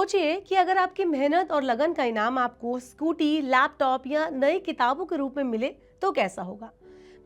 सोचिए कि अगर आपकी मेहनत और लगन का इनाम आपको स्कूटी, लैपटॉप या नई किताबों के रूप में मिले तो कैसा होगा।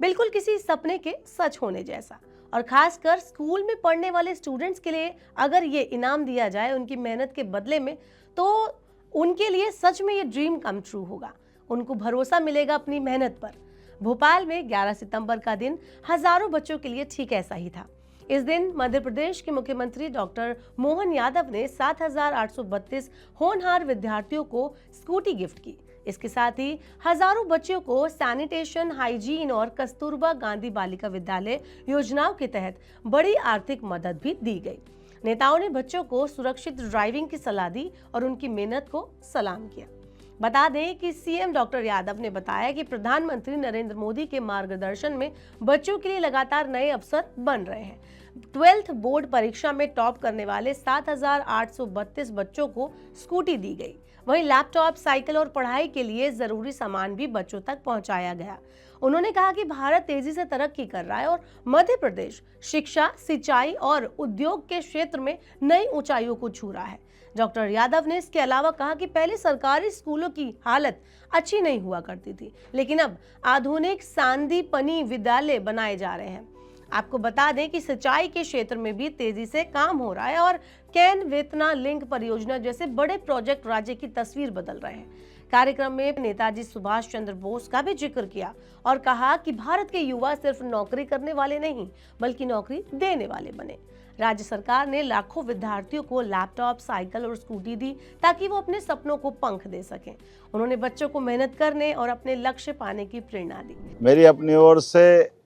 बिल्कुल किसी सपने के सच होने जैसा। और खासकर स्कूल में पढ़ने वाले स्टूडेंट्स के लिए अगर ये इनाम दिया जाए उनकी मेहनत के बदले में, तो उनके लिए सच में ये ड्रीम कम ट्रू होगा। उनको भरोसा मिलेगा अपनी मेहनत पर। भोपाल में 11 सितंबर का दिन हजारों बच्चों के लिए ठीक ऐसा ही था। इस दिन मध्य प्रदेश के मुख्यमंत्री डॉक्टर मोहन यादव ने 7,832 होनहार विद्यार्थियों को स्कूटी गिफ्ट की। इसके साथ ही हजारों बच्चों को सैनिटेशन, हाइजीन और कस्तूरबा गांधी बालिका विद्यालय योजनाओं के तहत बड़ी आर्थिक मदद भी दी गई। नेताओं ने बच्चों को सुरक्षित ड्राइविंग की सलाह दी और उनकी मेहनत को सलाम किया। बता दें कि सीएम डॉक्टर यादव ने बताया कि प्रधानमंत्री नरेंद्र मोदी के मार्गदर्शन में बच्चों के लिए लगातार नए अवसर बन रहे हैं। 12th बोर्ड परीक्षा में टॉप करने वाले 7,832 बच्चों को स्कूटी दी गई। वहीं लैपटॉप, साइकिल और पढ़ाई के लिए जरूरी सामान भी बच्चों तक पहुंचाया गया। उन्होंने कहा कि भारत तेजी से तरक्की कर रहा है और मध्य प्रदेश शिक्षा, सिंचाई और उद्योग के क्षेत्र में नई ऊंचाइयों को छू रहा है। डॉक्टर यादव ने इसके अलावा कहा कि पहले सरकारी स्कूलों की हालत अच्छी नहीं हुआ करती थी, लेकिन अब आधुनिक सांदीपनी विद्यालय बनाए जा रहे हैं। आपको बता दें कि सिंचाई के क्षेत्र में भी तेजी से काम हो रहा है और कैन वेतना लिंक परियोजना जैसे बड़े प्रोजेक्ट राज्य की तस्वीर बदल रहे हैं। कार्यक्रम में नेताजी सुभाष चंद्र बोस का भी जिक्र किया और कहा कि भारत के युवा सिर्फ नौकरी करने वाले नहीं, बल्कि नौकरी देने वाले बने। राज्य सरकार ने लाखों विद्यार्थियों को लैपटॉप, साइकिल और स्कूटी दी ताकि वो अपने सपनों को पंख दे सकें। उन्होंने बच्चों को मेहनत करने और अपने लक्ष्य पाने की प्रेरणा दी। मेरी अपनी ओर से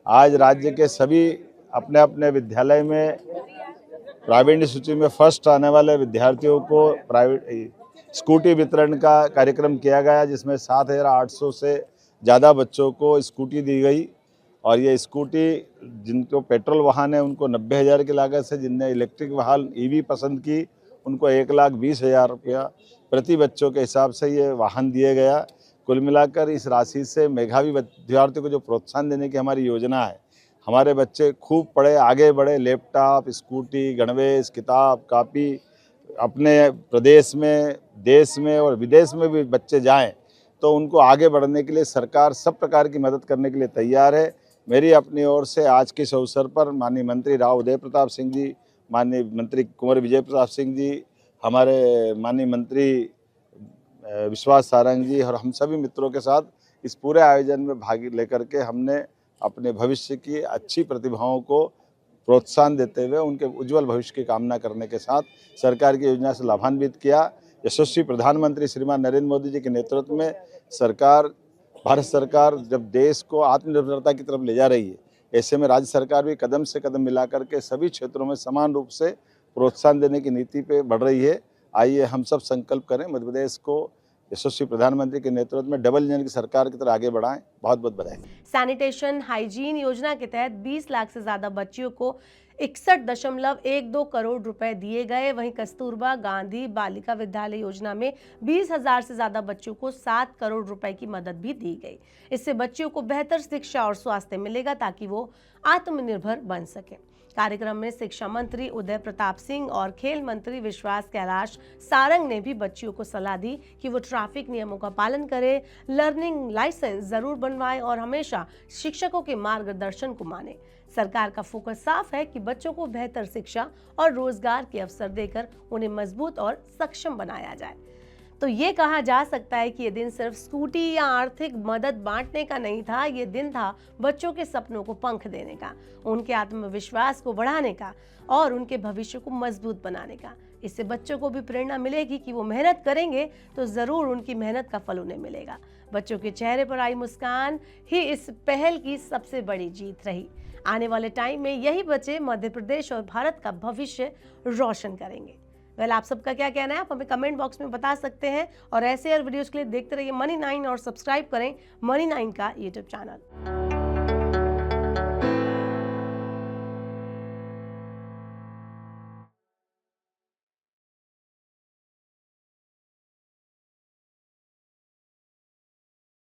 आज राज्य के सभी अपने अपने विद्यालय में प्रावीण्य सूची में फर्स्ट आने वाले विद्यार्थियों को प्राइवेट स्कूटी वितरण का कार्यक्रम किया गया, जिसमें 7,800 से ज़्यादा बच्चों को स्कूटी दी गई। और ये स्कूटी जिनको पेट्रोल वाहन है उनको 90,000 की लागत से, जिनने इलेक्ट्रिक वाहन ईवी पसंद की उनको 1,20,000 रुपया प्रति बच्चों के हिसाब से ये वाहन दिए गया। कुल मिलाकर इस राशि से मेधावी विद्यार्थियों को जो प्रोत्साहन देने की हमारी योजना है, हमारे बच्चे खूब पढ़े, आगे बढ़े, लैपटॉप, स्कूटी, गणवेश, किताब, कापी, अपने प्रदेश में, देश में और विदेश में भी बच्चे जाएं तो उनको आगे बढ़ने के लिए सरकार सब प्रकार की मदद करने के लिए तैयार है। मेरी अपनी ओर से आज के इस अवसर पर माननीय मंत्री राव उदय प्रताप सिंह जी, माननीय मंत्री कुंवर विजय प्रताप सिंह जी, हमारे माननीय मंत्री विश्वास सारंग जी और हम सभी मित्रों के साथ इस पूरे आयोजन में भाग लेकर के हमने अपने भविष्य की अच्छी प्रतिभाओं को प्रोत्साहन देते हुए उनके उज्जवल भविष्य की कामना करने के साथ सरकार की योजना से लाभान्वित किया। यशस्वी प्रधानमंत्री श्रीमान नरेंद्र मोदी जी के नेतृत्व में भारत सरकार जब देश को आत्मनिर्भरता की तरफ ले जा रही है, ऐसे में राज्य सरकार भी कदम से कदम मिला करके सभी क्षेत्रों में समान रूप से प्रोत्साहन देने की नीति पे बढ़ रही है। आइए हम सब संकल्प करें, मध्य प्रदेश को यशस्वी प्रधानमंत्री के नेतृत्व में डबल इंजन की सरकार की तरह आगे बढ़ाएं। बहुत बहुत बधाई। सैनिटेशन, हाइजीन योजना के तहत 20 लाख से ज्यादा बच्चियों को 61.12 करोड़ रुपए दिए गए। वहीं कस्तूरबा गांधी बालिका विद्यालय योजना में 20,000 से ज्यादा बच्चों को 7 करोड़ रुपए की मदद भी दी गई। इससे बच्चियों को बेहतर शिक्षा और स्वास्थ्य मिलेगा ताकि वो आत्मनिर्भर बन सके। कार्यक्रम में शिक्षा मंत्री उदय प्रताप सिंह और खेल मंत्री विश्वास कैलाश सारंग ने भी बच्चियों को सलाह दी कि वो ट्रैफिक नियमों का पालन करें, लर्निंग लाइसेंस जरूर बनवाएं और हमेशा शिक्षकों के मार्गदर्शन को माने। सरकार का फोकस साफ है कि बच्चों को बेहतर शिक्षा और रोजगार के अवसर देकर उन्हें मजबूत और सक्षम बनाया जाए। तो ये कहा जा सकता है कि ये दिन सिर्फ स्कूटी या आर्थिक मदद बांटने का नहीं था, ये दिन था बच्चों के सपनों को पंख देने का, उनके आत्मविश्वास को बढ़ाने का और उनके भविष्य को मजबूत बनाने का। इससे बच्चों को भी प्रेरणा मिलेगी कि वो मेहनत करेंगे तो जरूर उनकी मेहनत का फल उन्हें मिलेगा। बच्चों के चेहरे पर आई मुस्कान ही इस पहल की सबसे बड़ी जीत रही। आने वाले टाइम में यही बच्चे मध्य प्रदेश और भारत का भविष्य रोशन करेंगे। आप सबका क्या कहना है, आप हमें कमेंट बॉक्स में बता सकते हैं। और ऐसे और वीडियोस के लिए देखते रहिए मनी 9 और सब्सक्राइब करें मनी 9 का यूट्यूब चैनल।